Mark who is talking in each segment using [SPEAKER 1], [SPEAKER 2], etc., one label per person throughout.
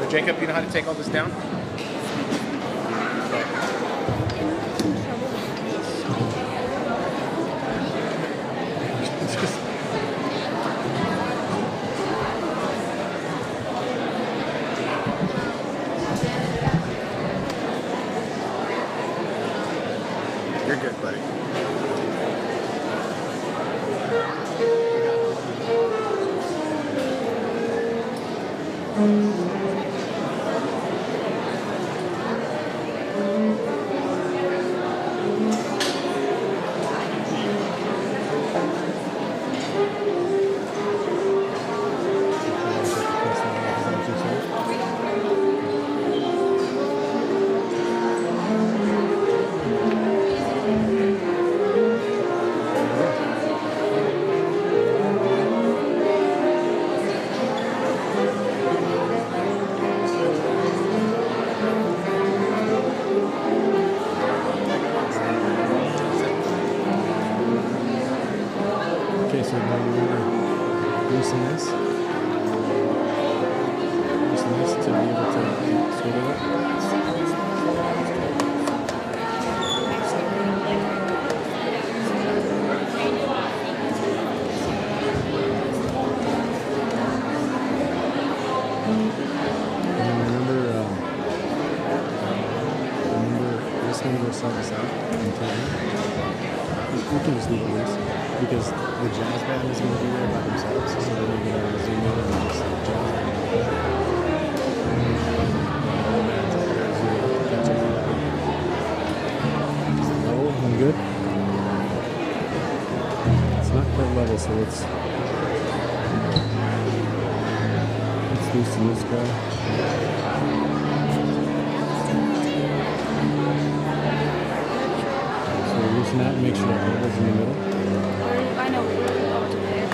[SPEAKER 1] Jacob, you know how to take all this down? You're good, buddy.
[SPEAKER 2] Okay, so now we're going to loosen this. Loosen this to be able to swivel it. And remember this one goes side to side until we can just leave it loose because the jazz band is going to be there by themselves, so then you're going to zoom in and just jazz band. Oh, I'm good. It's not quite level, so let's loosen this guy. So loosen that and make sure the elbow's in the middle.
[SPEAKER 3] I know, we're over to there.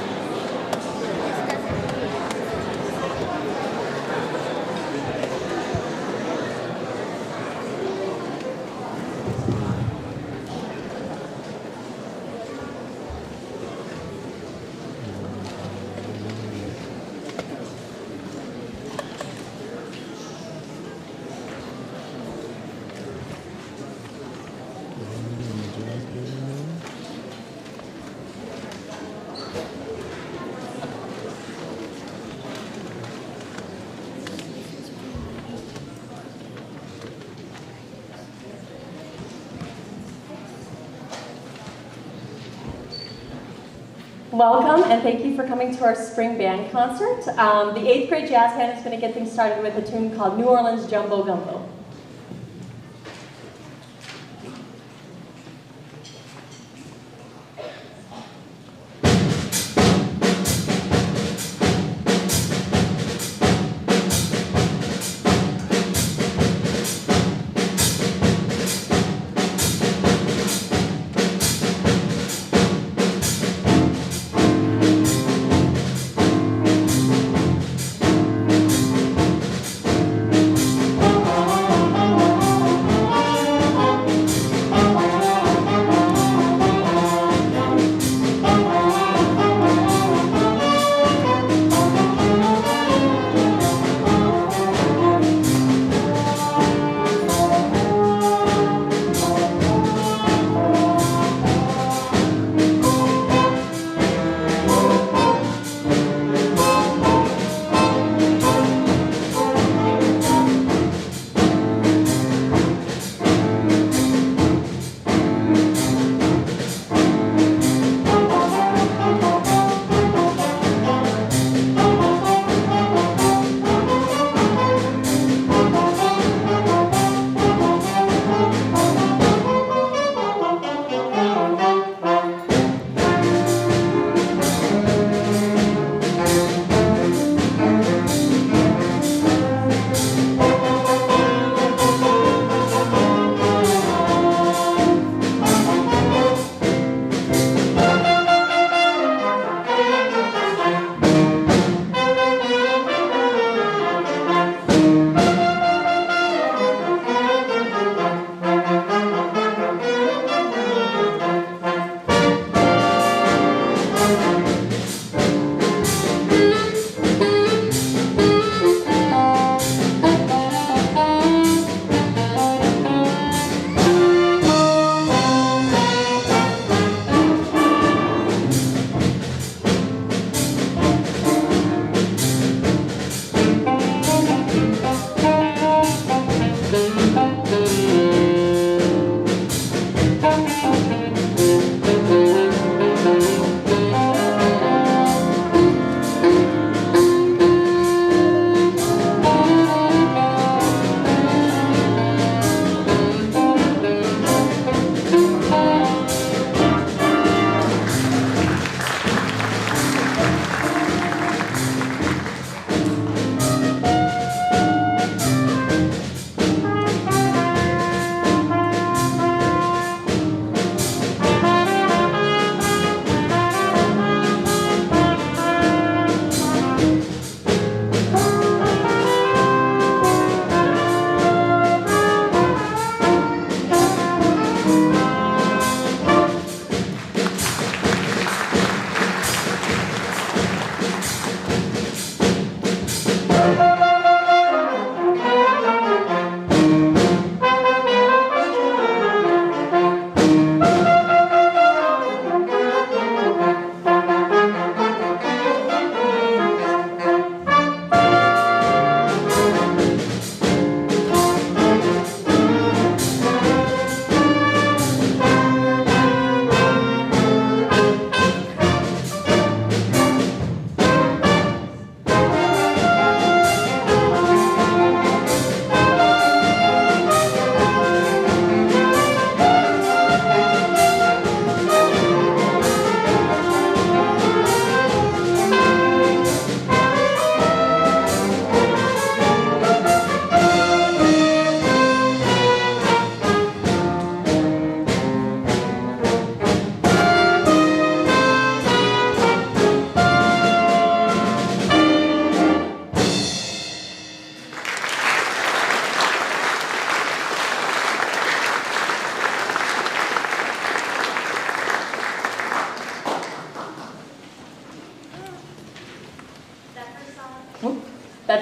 [SPEAKER 4] Welcome and thank you for coming to our spring band concert. The 8th grade jazz band is going to get things started with a tune called New Orleans Jumbo Gumbo.
[SPEAKER 5] Oh,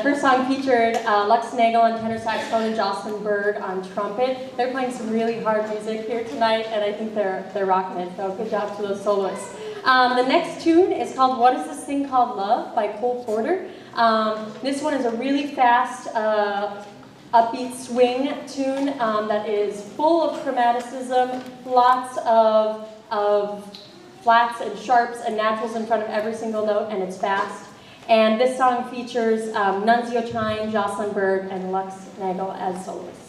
[SPEAKER 4] that first song featured Lux Nagel on tenor saxophone and Jocelyn Berg on trumpet. They're playing some really hard music here tonight, and I think they're rocking it, so good job to those soloists. The next tune is called What Is This Thing Called Love by Cole Porter. This one is a really fast, upbeat swing tune that is full of chromaticism, lots of flats and sharps and naturals in front of every single note, and it's fast. And this song features Nunzio Chine, Jocelyn Berg, and Lux Nagel as soloists.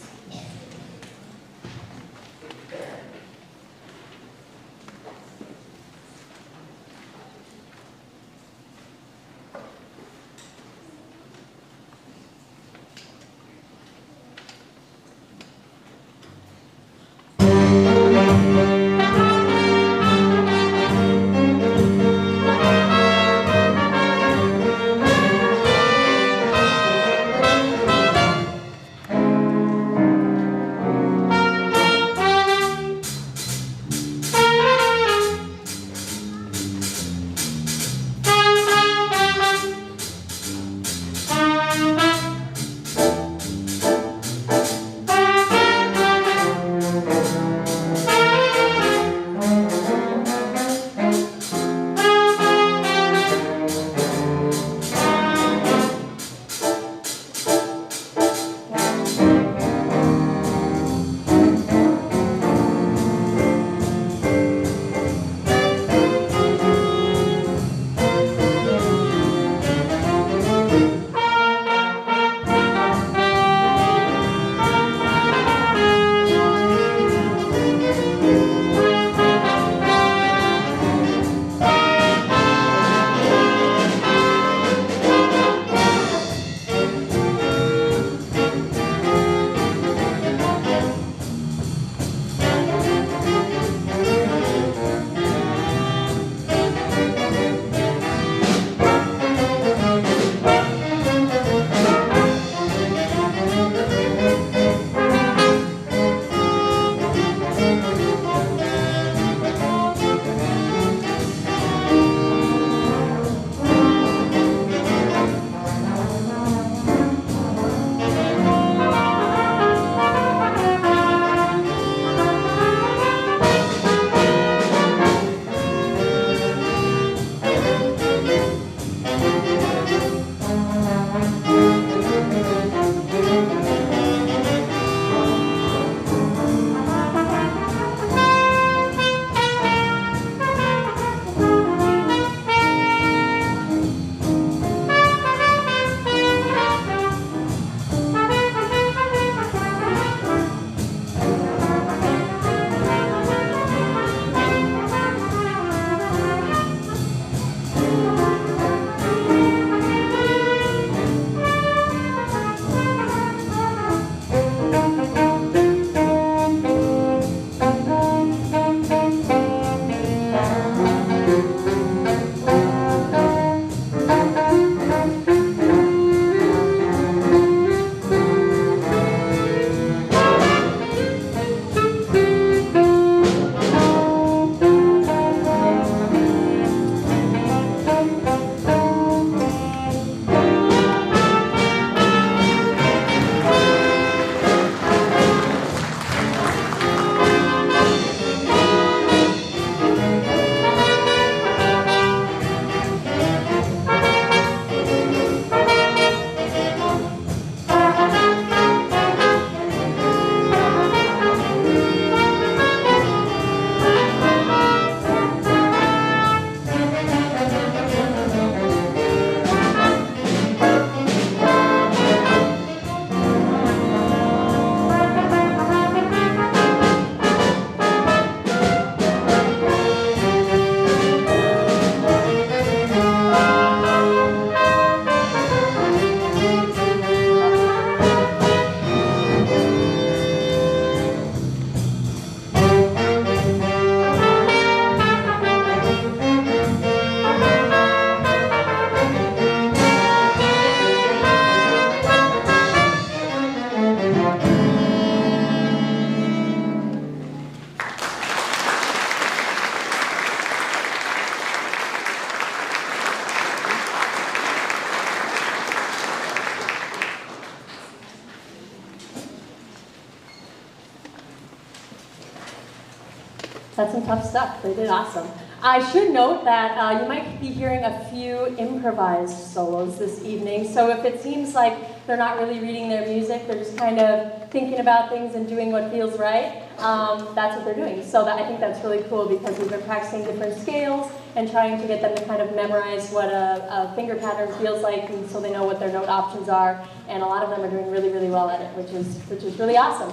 [SPEAKER 4] That's some tough stuff. They did awesome. I should note that you might be hearing a few improvised solos this evening. So if it seems like they're not really reading their music, they're just kind of thinking about things and doing what feels right, that's what they're doing. So I think that's really cool because we've been practicing different scales and trying to get them to kind of memorize what a finger pattern feels like, and so they know what their note options are. And a lot of them are doing really, really well at it, which is really awesome.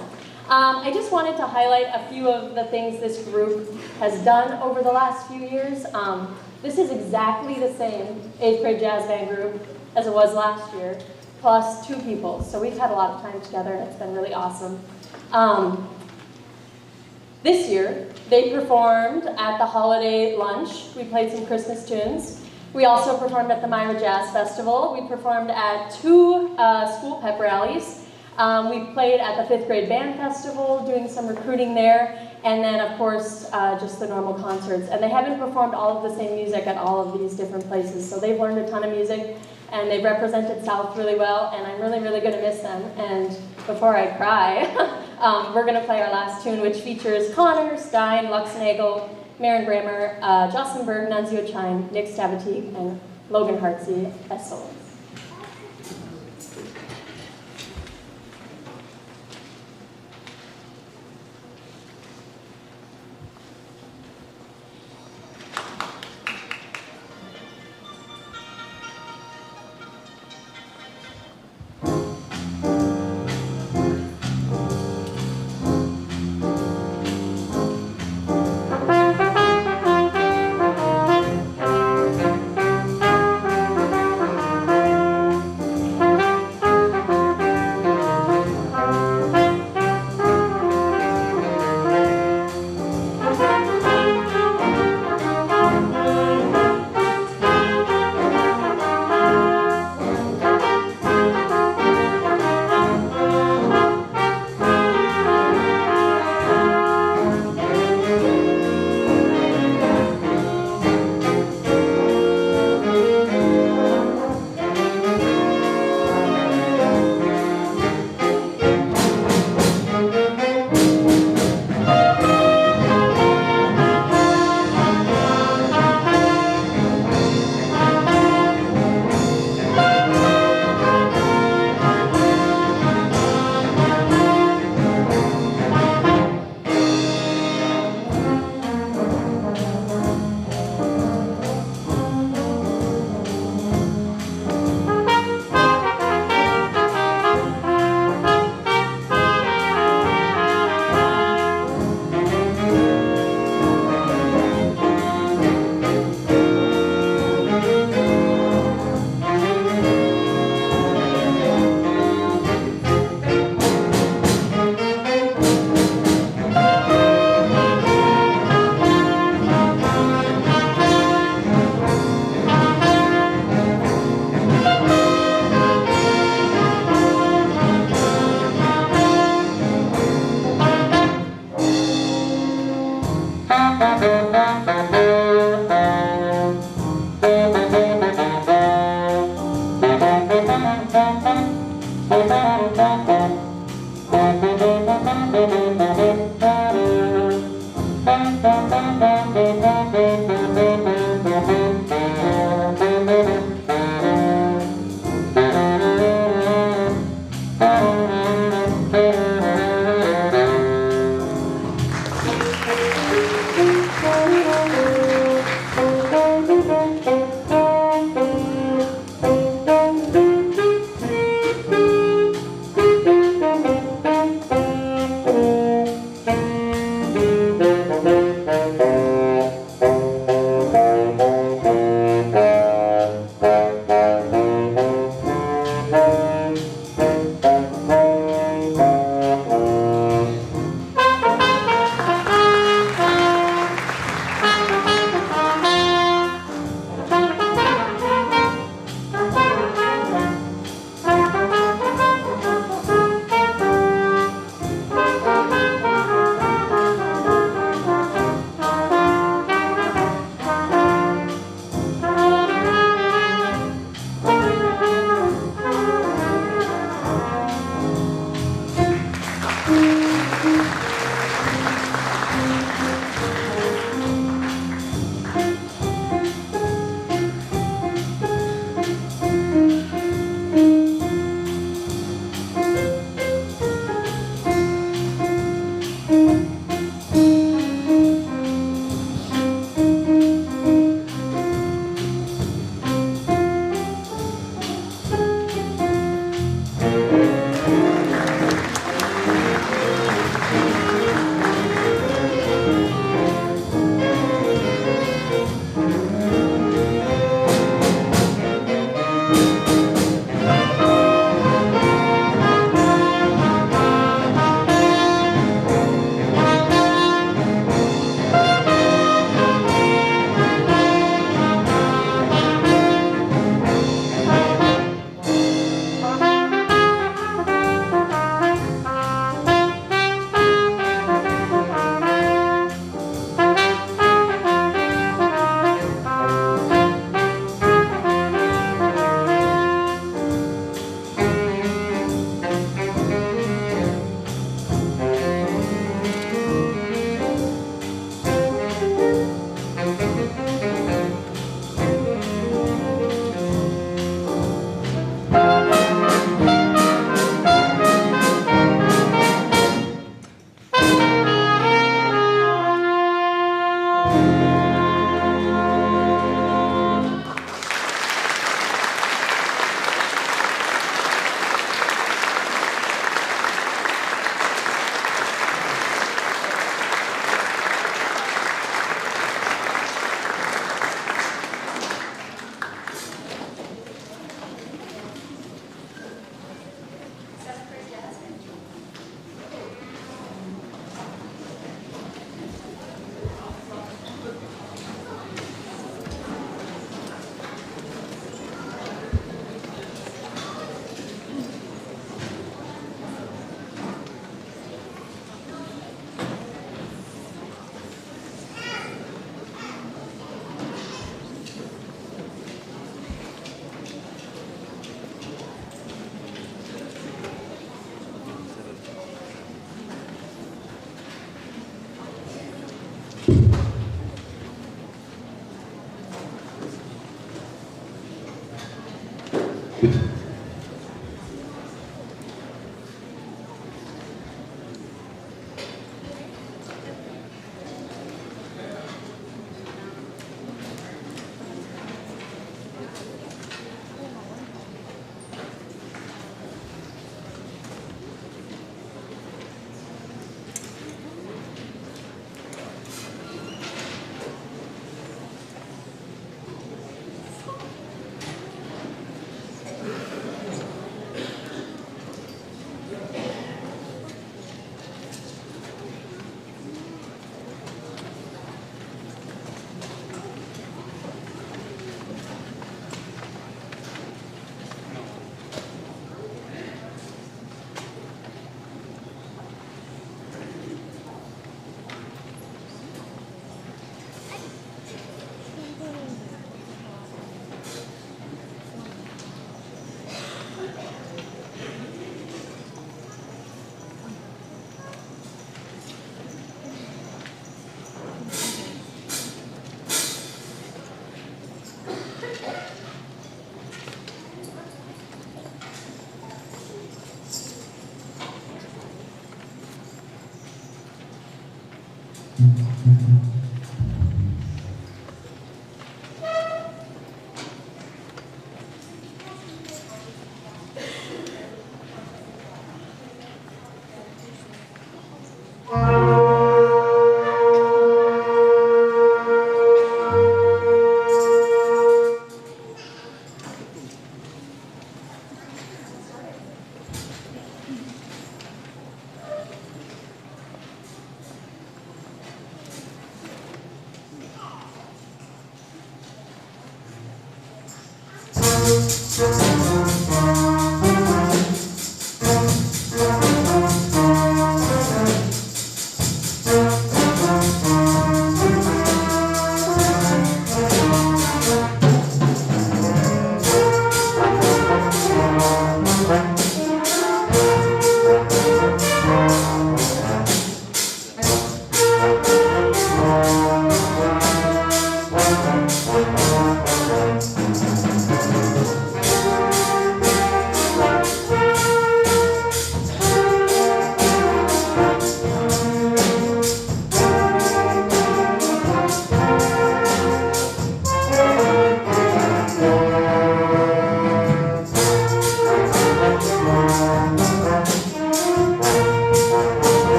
[SPEAKER 4] I just wanted to highlight a few of the things this group has done over the last few years. This is exactly the same 8th grade jazz band group as it was last year, plus 2 people. So we've had a lot of time together, and it's been really awesome. This year, they performed at the holiday lunch. We played some Christmas tunes. We also performed at the Myra Jazz Festival. We performed at 2 school pep rallies. We played at the 5th grade band festival, doing some recruiting there, and then of course just the normal concerts. And they haven't performed all of the same music at all of these different places, so they've learned a ton of music, and they've represented South really well, and I'm really, really going to miss them. And before I cry, we're going to play our last tune, which features Connor, Stein, Lux Nagel, Maren Brammer, Jocelyn Berg, Nunzio Chine, Nick Stabatique, and Logan Hartsey as solos.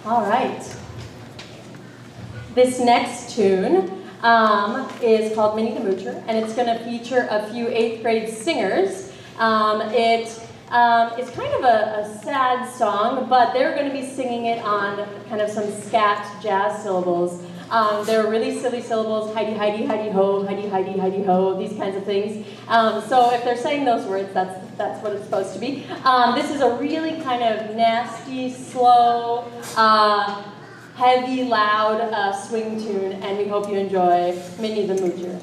[SPEAKER 4] All right. This next tune is called Minnie the Moocher, and it's going to feature a few 8th grade singers. It's kind of a sad song, but they're going to be singing it on kind of some scat jazz syllables. They're really silly syllables, Heidi, Heidi, Heidi, ho, Heidi, Heidi, Heidi, ho, these kinds of things. So if they're saying those words, that's what it's supposed to be. This is a really kind of nasty, slow, heavy, loud swing tune, and we hope you enjoy Minnie the Moocher.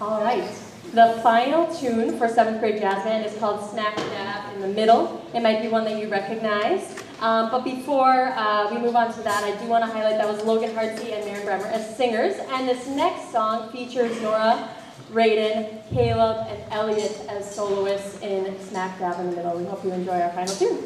[SPEAKER 4] All right. The final tune for 7th grade jazz band is called Smack Dab in the Middle. It might be one that you recognize. But before we move on to that, I do want to highlight that was Logan Hartsey and Maren Bremer as singers. And this next song features Nora, Raiden, Caleb, and Elliot as soloists in Smack Dab in the Middle. We hope you enjoy our final tune.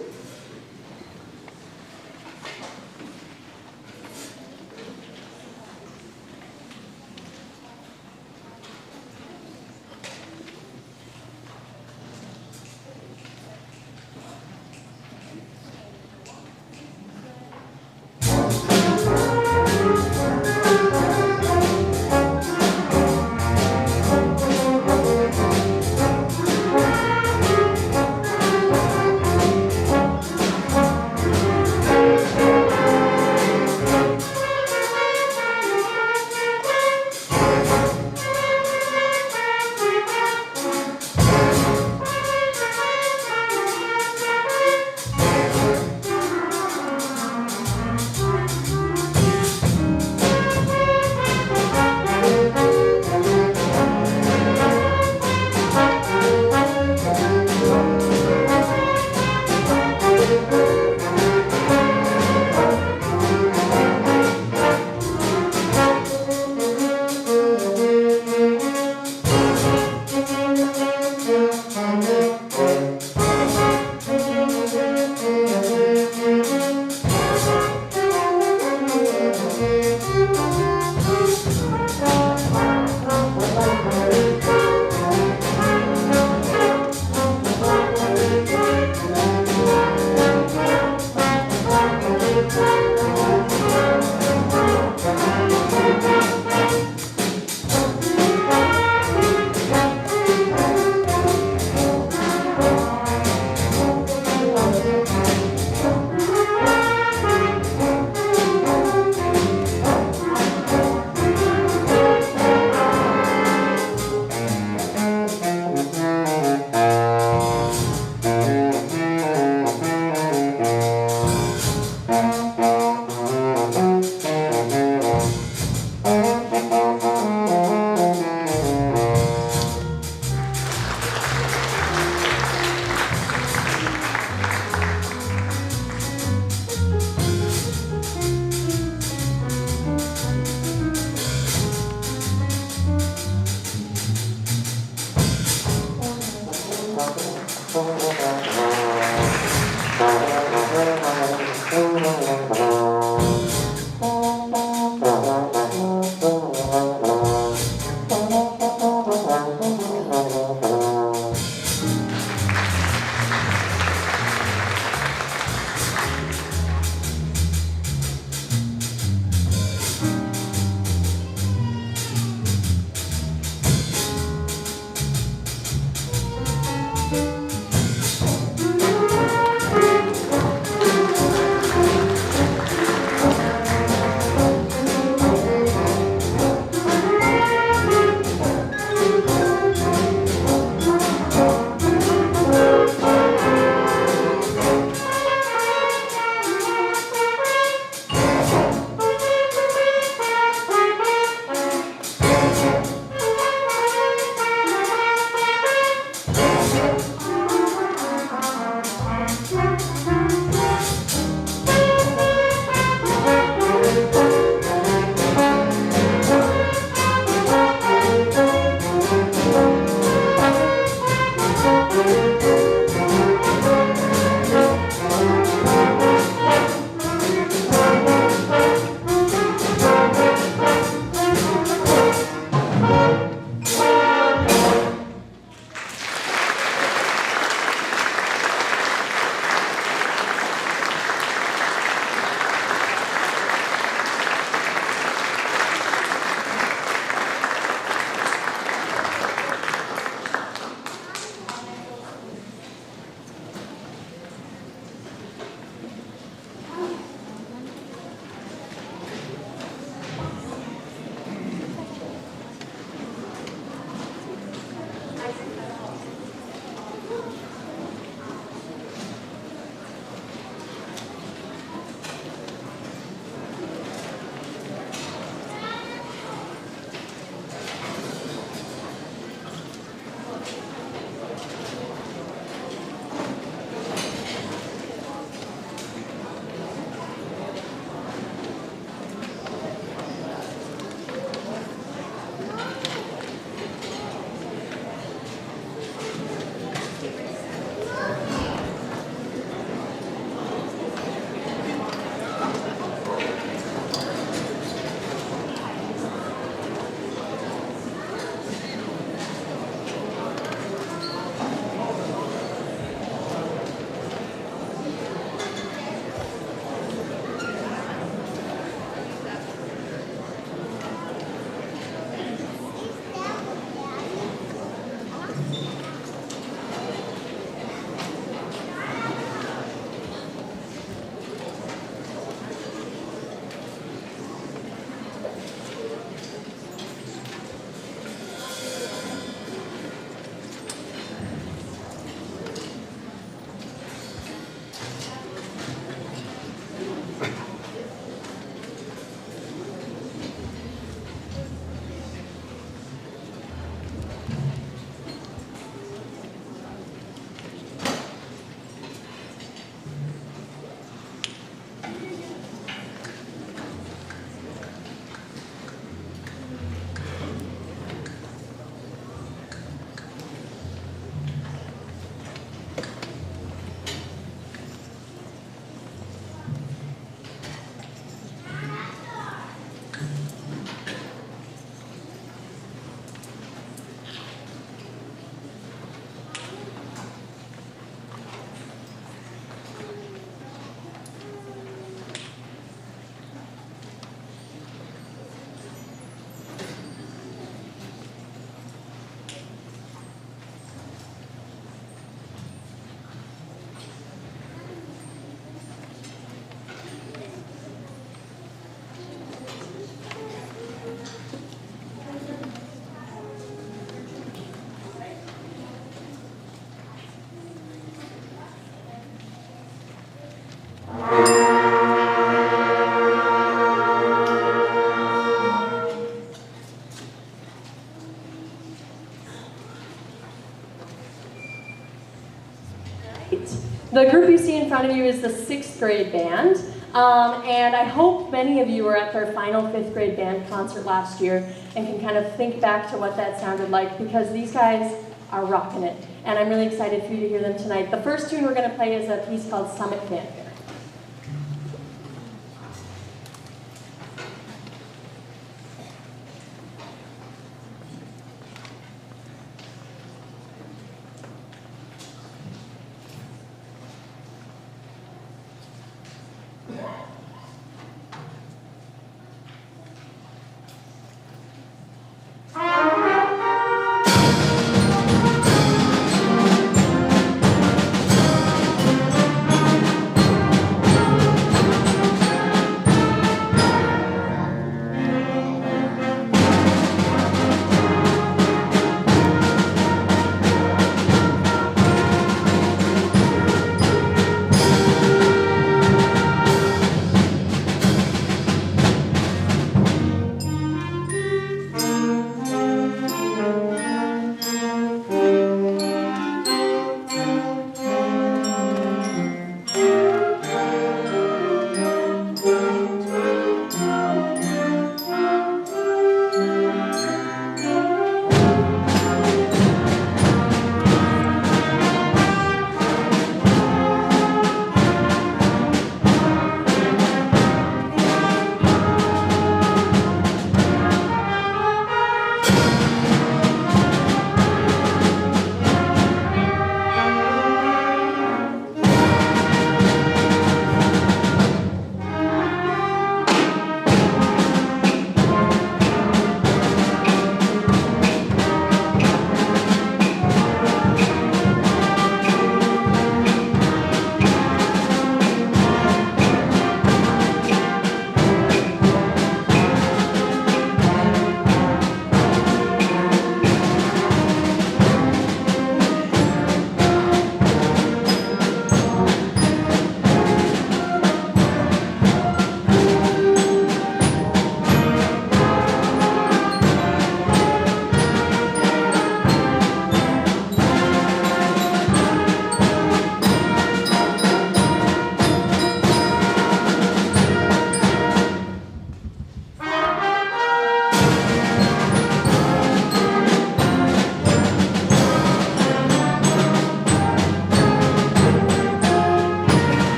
[SPEAKER 4] front of you is the 6th grade band. And I hope many of you were at their final 5th grade band concert last year and can kind of think back to what that sounded like, because these guys are rocking it. And I'm really excited for you to hear them tonight. The first tune we're going to play is a piece called Summit Fanfare.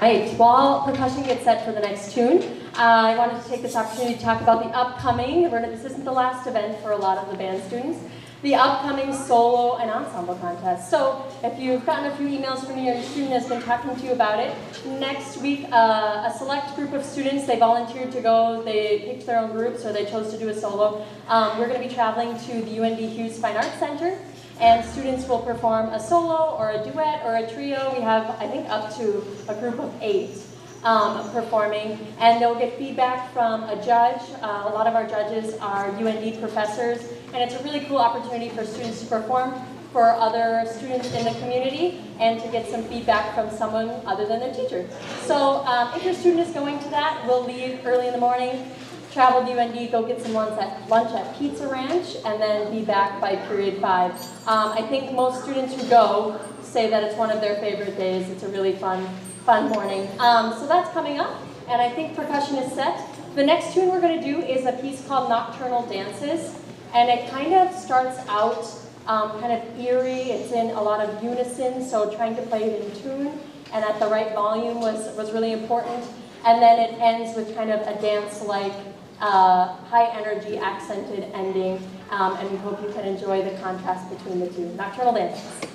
[SPEAKER 4] Right, while percussion gets set for the next tune, I wanted to take this opportunity to talk about the upcoming, this isn't the last event for a lot of the band students, the upcoming solo and ensemble contest. So if you've gotten a few emails from me or your student has been talking to you about it, next week a select group of students, they volunteered to go, they picked their own groups or they chose to do a solo. We're going to be traveling to the UND Hughes Fine Arts Center, and students will perform a solo or a duet or a trio. We have, I think, up to a group of 8 performing, and they'll get feedback from a judge. A lot of our judges are UND professors, and it's a really cool opportunity for students to perform for other students in the community and to get some feedback from someone other than their teacher. So if your student is going to that, we'll leave early in the morning, travel to UND, go get some lunch at Pizza Ranch, and then be back by period 5. I think most students who go say that it's one of their favorite days. It's a really fun morning. So that's coming up, and I think percussion is set. The next tune we're going to do is a piece called Nocturnal Dances, and it kind of starts out kind of eerie. It's in a lot of unison, so trying to play it in tune and at the right volume was really important. And then it ends with kind of a dance-like, high energy accented ending, and we hope you can enjoy the contrast between the two. Nocturnal Dances.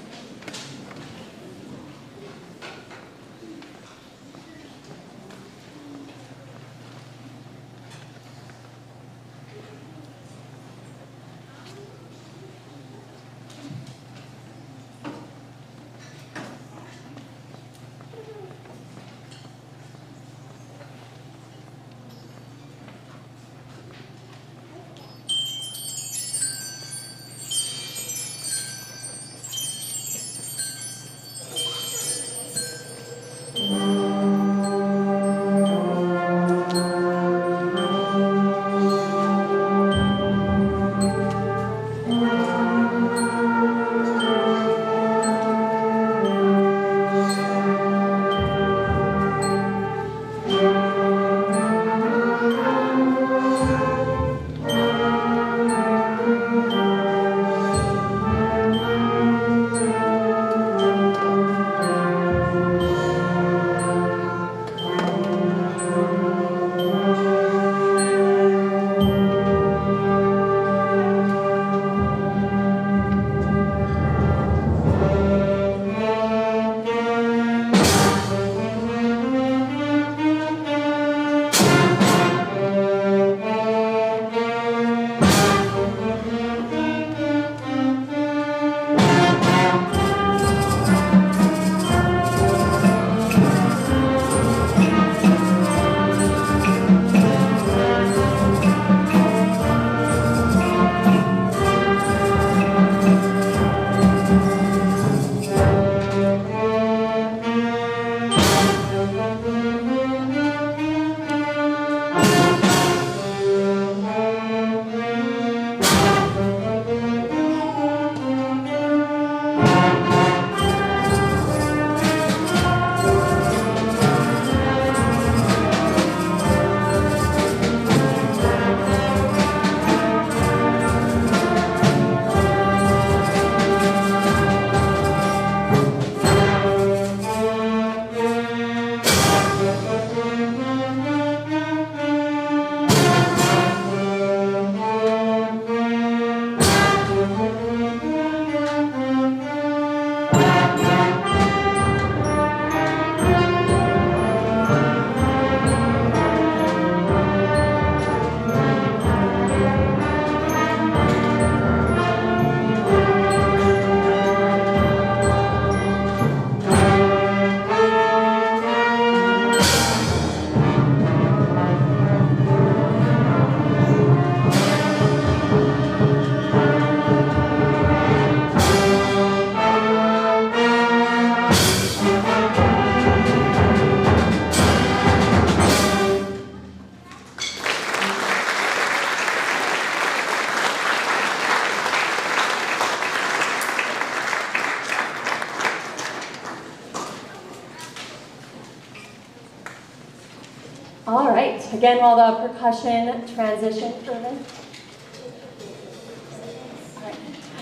[SPEAKER 4] again, while the percussion transition, Irvin.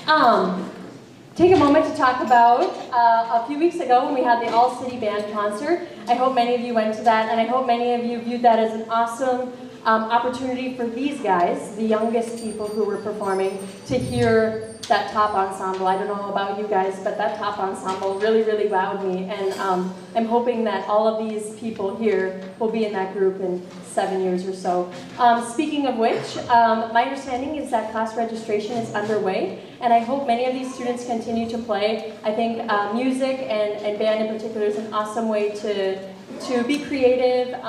[SPEAKER 4] All right. Take a moment to talk about a few weeks ago when we had the All-City Band concert. I hope many of you went to that, and I hope many of you viewed that as an awesome opportunity for these guys, the youngest people who were performing, to hear that top ensemble. I don't know about you guys, but that top ensemble really, really wowed me, and I'm hoping that all of these people here will be in that group in 7 years or so. Speaking of which, my understanding is that class registration is underway, and I hope many of these students continue to play. I think music and band in particular is an awesome way to be creative,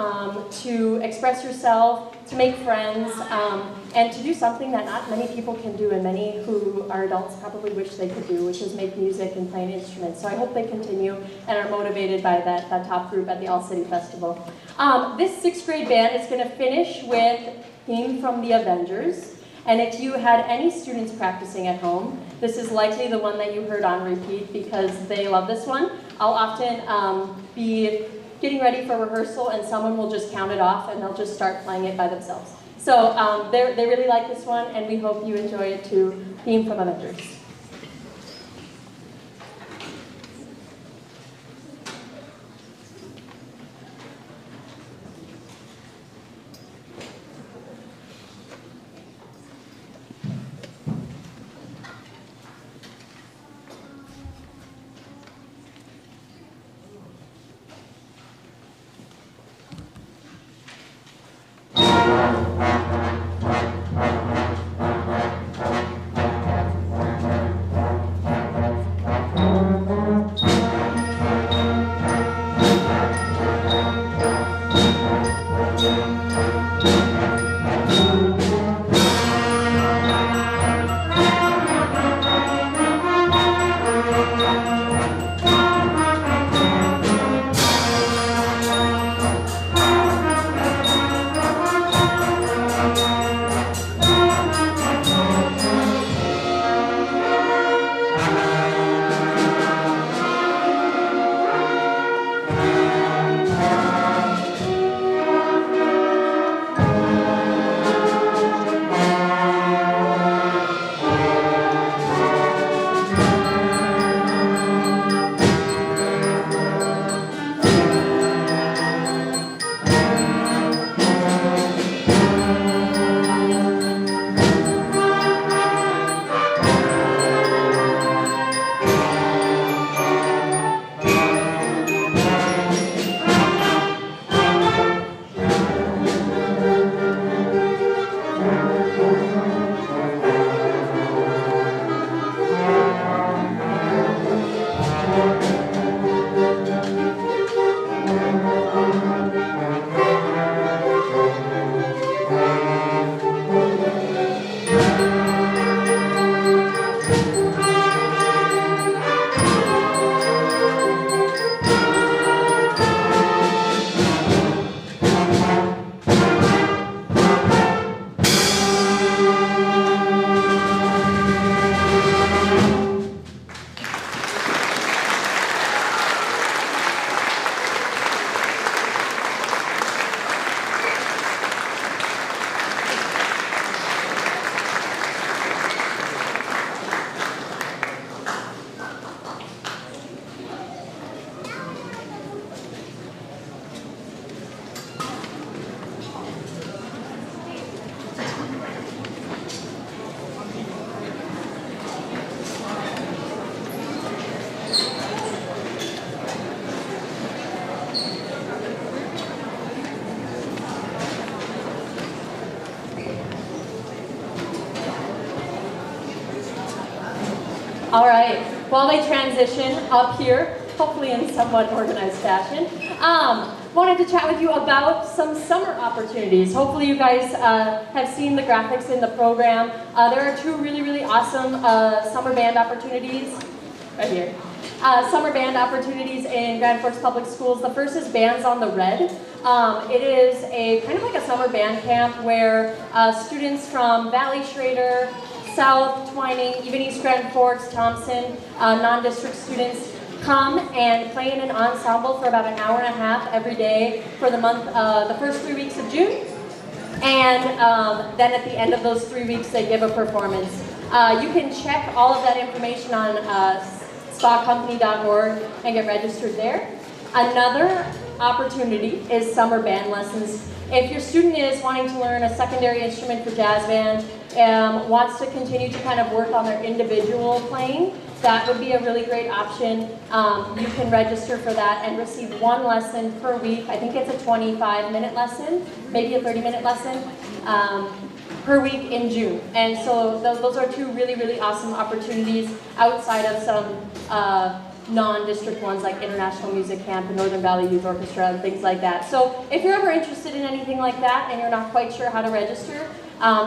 [SPEAKER 4] to express yourself, to make friends, and to do something that not many people can do, and many who are adults probably wish they could do, which is make music and play an instrument. So I hope they continue and are motivated by that top group at the All-City Festival. This 6th grade band is going to finish with Theme from the Avengers. And if you had any students practicing at home, this is likely the one that you heard on repeat because they love this one. I'll often be getting ready for rehearsal and someone will just count it off and they'll just start playing it by themselves. So they really like this one and we hope you enjoy it too. Theme from Avengers. All right, while they transition up here, hopefully in somewhat organized fashion, wanted to chat with you about some summer opportunities. Hopefully you guys have seen the graphics in the program. There are two really, really awesome summer band opportunities right here. Summer band opportunities in Grand Forks Public Schools. The first is Bands on the Red. It is a kind of like a summer band camp where students from Valley Schrader, South, Twining, even East Grand Forks, Thompson, non-district students come and play in an ensemble for about an hour and a half every day for the month, the first 3 weeks of June. And then at the end of those 3 weeks, they give a performance. You can check all of that information on spacompany.org and get registered there. Another opportunity is summer band lessons. If your student is wanting to learn a secondary instrument for jazz band, wants to continue to kind of work on their individual playing, that would be a really great option. You can register for that and receive one lesson per week. I think it's a 25-minute lesson, maybe a 30-minute lesson per week in June. And so those are two really, really awesome opportunities outside of some non-district ones like International Music Camp and Northern Valley Youth Orchestra and things like that. So if you're ever interested in anything like that and you're not quite sure how to register,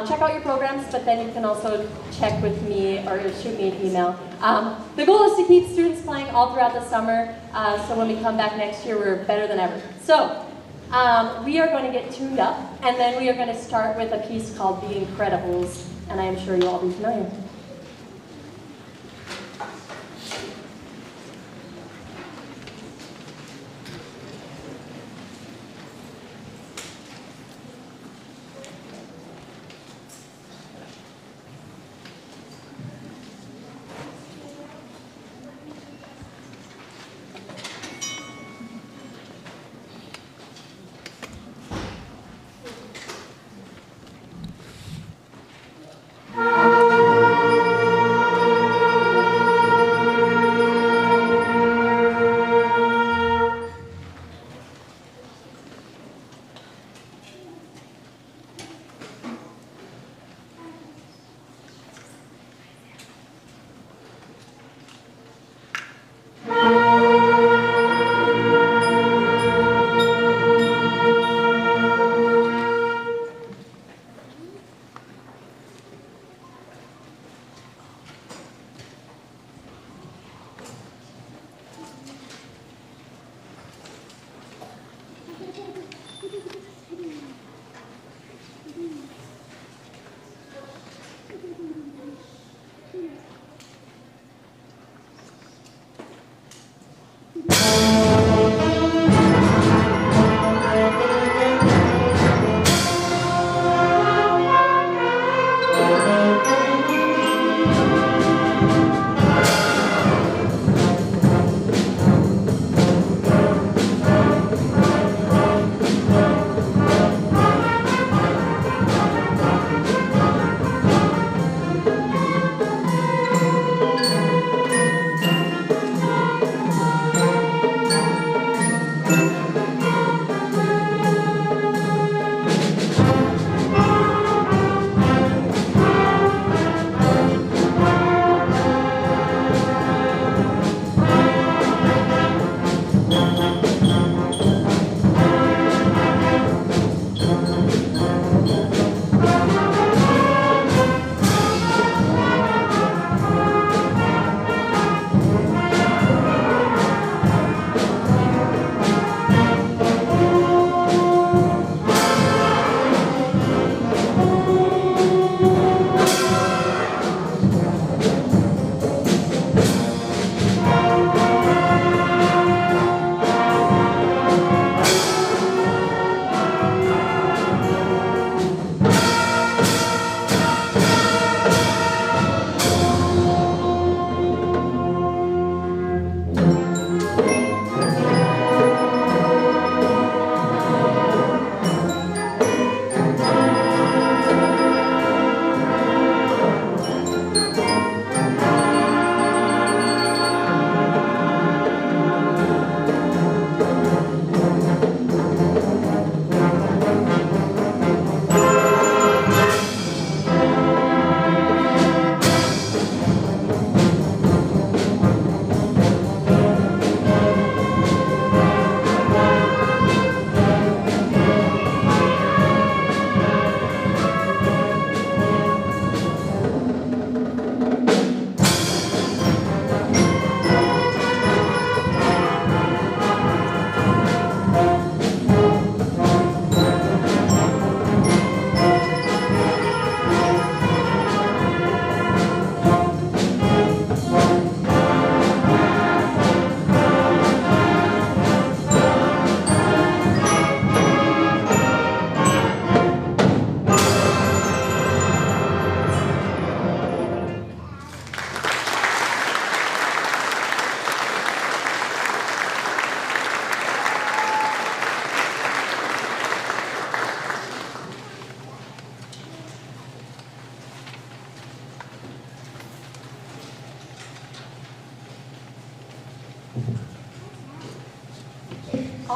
[SPEAKER 4] check out your programs, but then you can also check with me or shoot me an email. The goal is to keep students playing all throughout the summer, so when we come back next year, we're better than ever. So we are going to get tuned up, and then we are going to start with a piece called The Incredibles, and I am sure you'll all be familiar.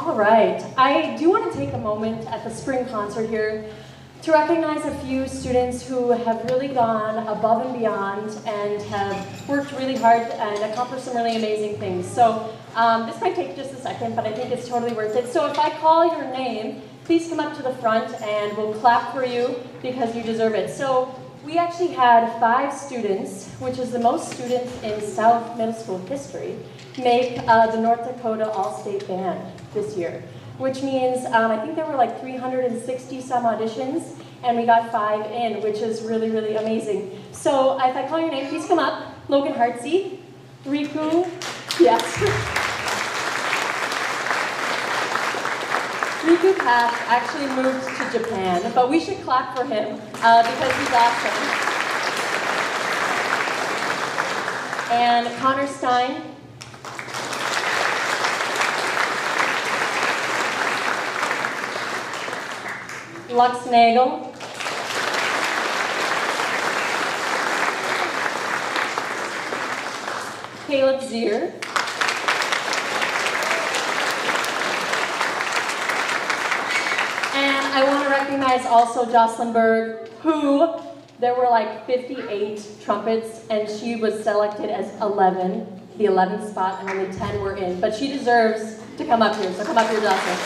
[SPEAKER 4] All right, I do want to take a moment at the spring concert here to recognize a few students who have really gone above and beyond and have worked really hard and accomplished some really amazing things. So this might take just a second, but I think it's totally worth it. So if I call your name, please come up to the front and we'll clap for you because you deserve it. So we actually had 5 students, which is the most students in South Middle School history, make the North Dakota All-State Band this year, which means I think there were like 360 some auditions, and we got 5 in, which is really, really amazing. So if I call your name, please come up. Logan Hartsey, Riku, yes. Riku Pash actually moved to Japan, but we should clap for him because he's awesome. And Connor Stein. Lux Nagel. Caleb Zier. And I want to recognize also Jocelyn Berg, who there were like 58 trumpets, and she was selected as 11, the 11th spot, and only 10 were in. But she deserves to come up here, so come up here, Jocelyn.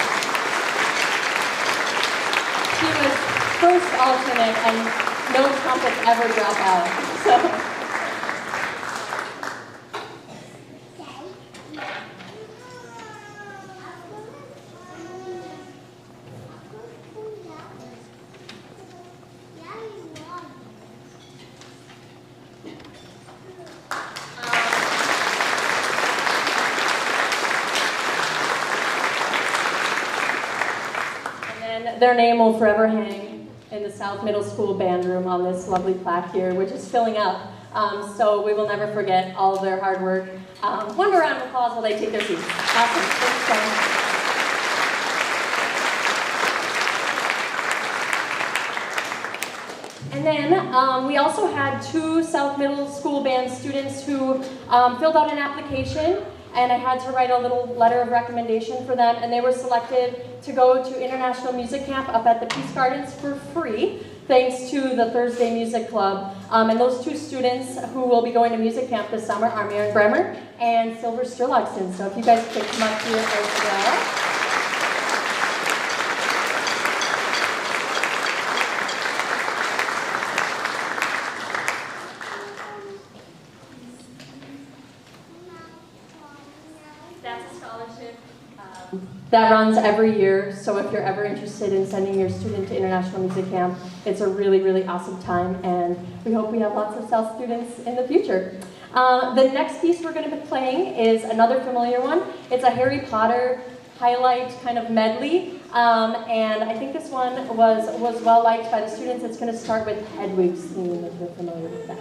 [SPEAKER 4] She was first alternate, and no trumpets ever drop out. So. Their name will forever hang in the South Middle School band room on this lovely plaque here, which is filling up. So we will never forget all of their hard work. One more round of applause while they take their seats. Awesome. Thanks, Jen. And then we also had 2 South Middle School band students who filled out an application, and I had to write a little letter of recommendation for them, and they were selected to go to International Music Camp up at the Peace Gardens for free, thanks to the Thursday Music Club. And those 2 students who will be going to music camp this summer are Maren Bremer and Silver Sturlaugson. So if you guys could come up here as well. That runs every year, so if you're ever interested in sending your student to International Music Camp, it's a really, really awesome time, and we hope we have lots of South students in the future. The next piece we're going to be playing is another familiar one. It's a Harry Potter highlight kind of medley, and I think this one was well liked by the students. It's going to start with Hedwig's theme, if you're familiar with that.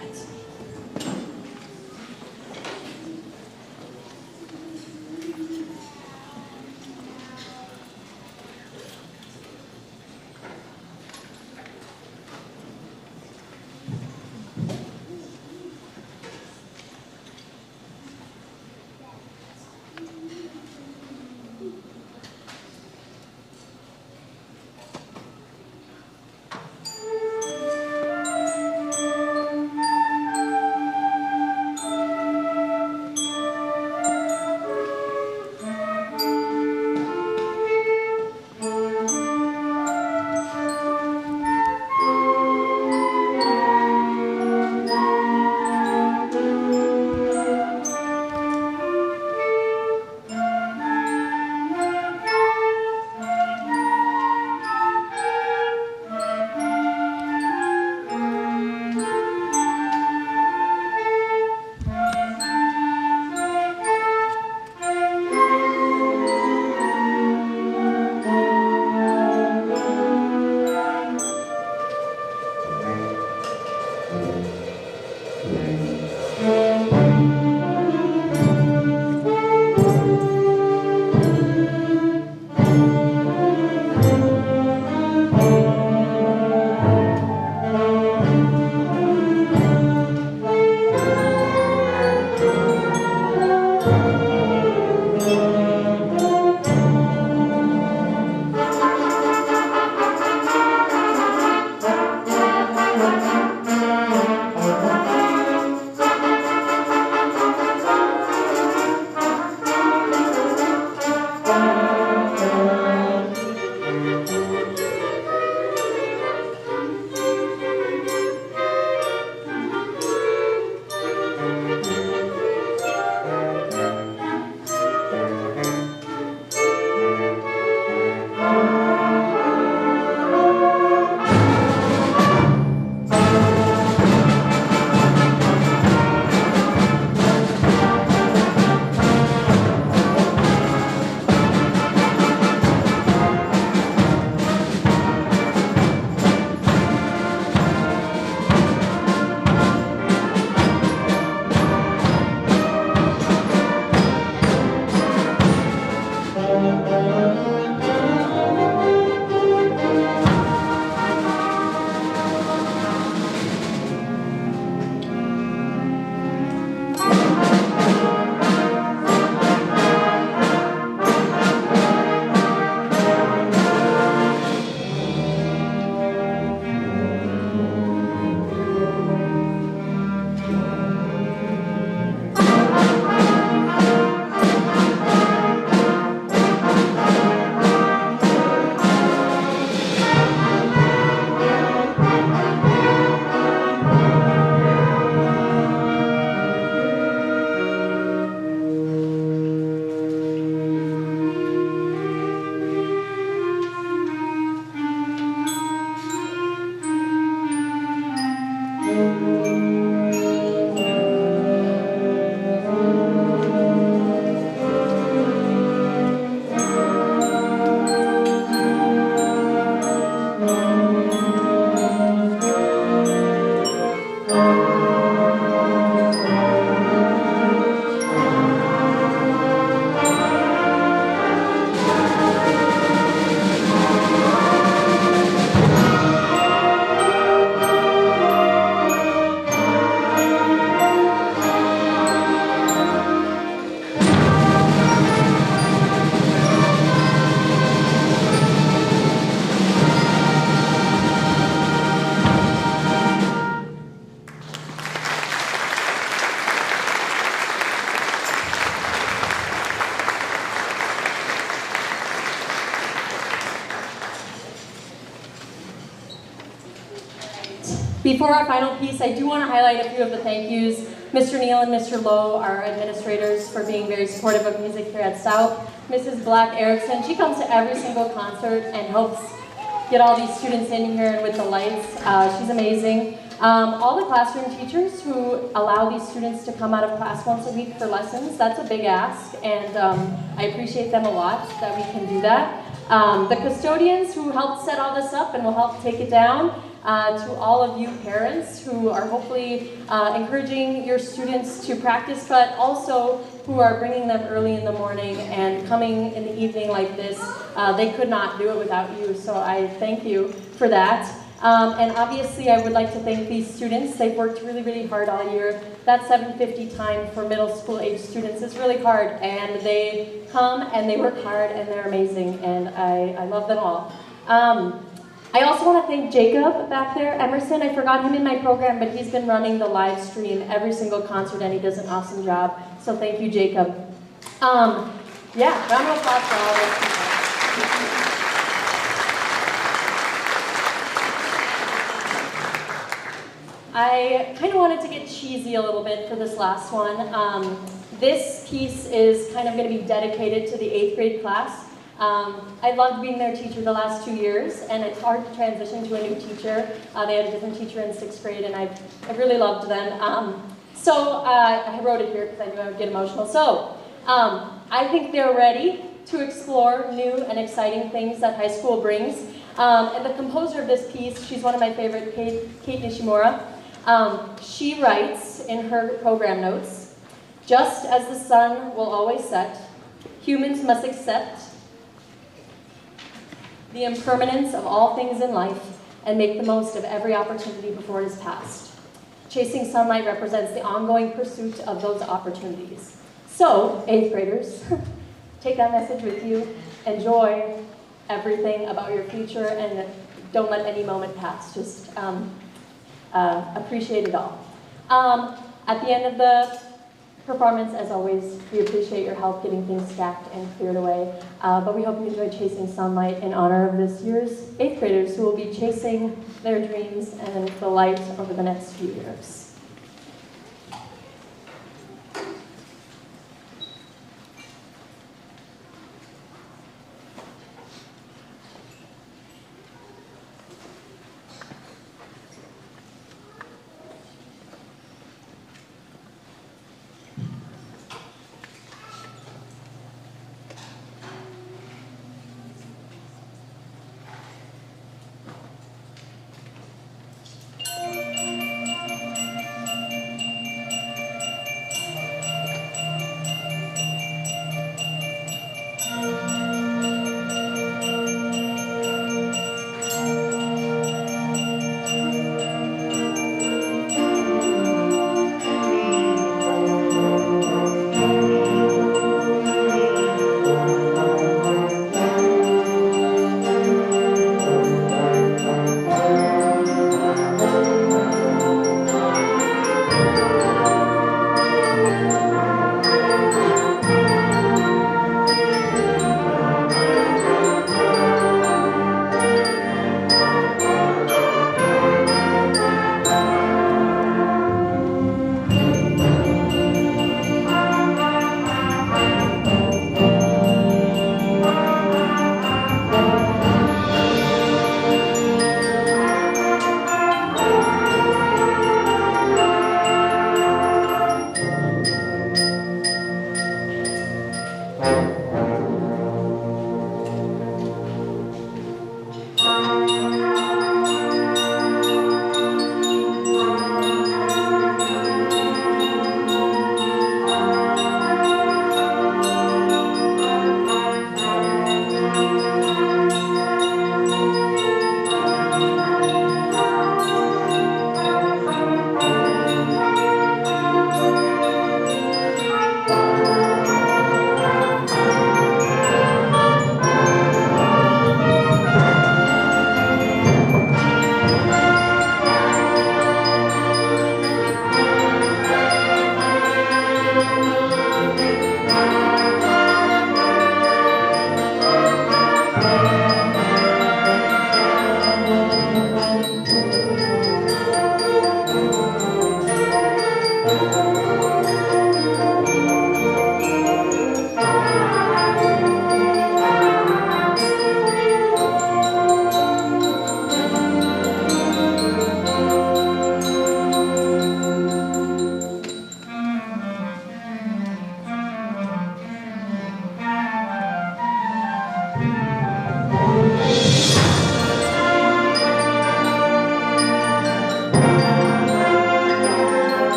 [SPEAKER 4] Before our final piece, I do want to highlight a few of the thank yous. Mr. Neal and Mr. Lowe, our administrators, for being very supportive of music here at South. Mrs. Black Erickson, she comes to every single concert and helps get all these students in here and with the lights. She's amazing. All the classroom teachers who allow these students to come out of class once a week for lessons, that's a big ask, and I appreciate them a lot that we can do that. The custodians who helped set all this up and will help take it down. To all of you parents who are hopefully encouraging your students to practice, but also who are bringing them early in the morning and coming in the evening like this. They could not do it without you, so I thank you for that. And obviously I would like to thank these students. They've worked really, really hard all year. That 7:50 time for middle school age students is really hard, and they come and they work hard and they're amazing, and I love them all. I also want to thank Jacob back there, Emerson. I forgot him in my program, but he's been running the live stream every single concert, and he does an awesome job. So thank you, Jacob. Yeah, round of applause for all those people. I kind of wanted to get cheesy a little bit for this last one. This piece is kind of going to be dedicated to the 8th grade class. I loved being their teacher the last 2 years, and it's hard to transition to a new teacher. They had a different teacher in 6th grade, and I really loved them. So I wrote it here because I knew I would get emotional. So I think they're ready to explore new and exciting things that high school brings. And the composer of this piece, she's one of my favorite, Kate Nishimura. She writes in her program notes, "Just as the sun will always set, humans must accept the impermanence of all things in life and make the most of every opportunity before it is past. Chasing sunlight represents the ongoing pursuit of those opportunities." So, 8th graders, take that message with you. Enjoy everything about your future and don't let any moment pass. Just appreciate it all. At the end of the performance, as always, we appreciate your help getting things stacked and cleared away. But we hope you enjoyed Chasing Sunlight in honor of this year's 8th graders who will be chasing their dreams and the light over the next few years.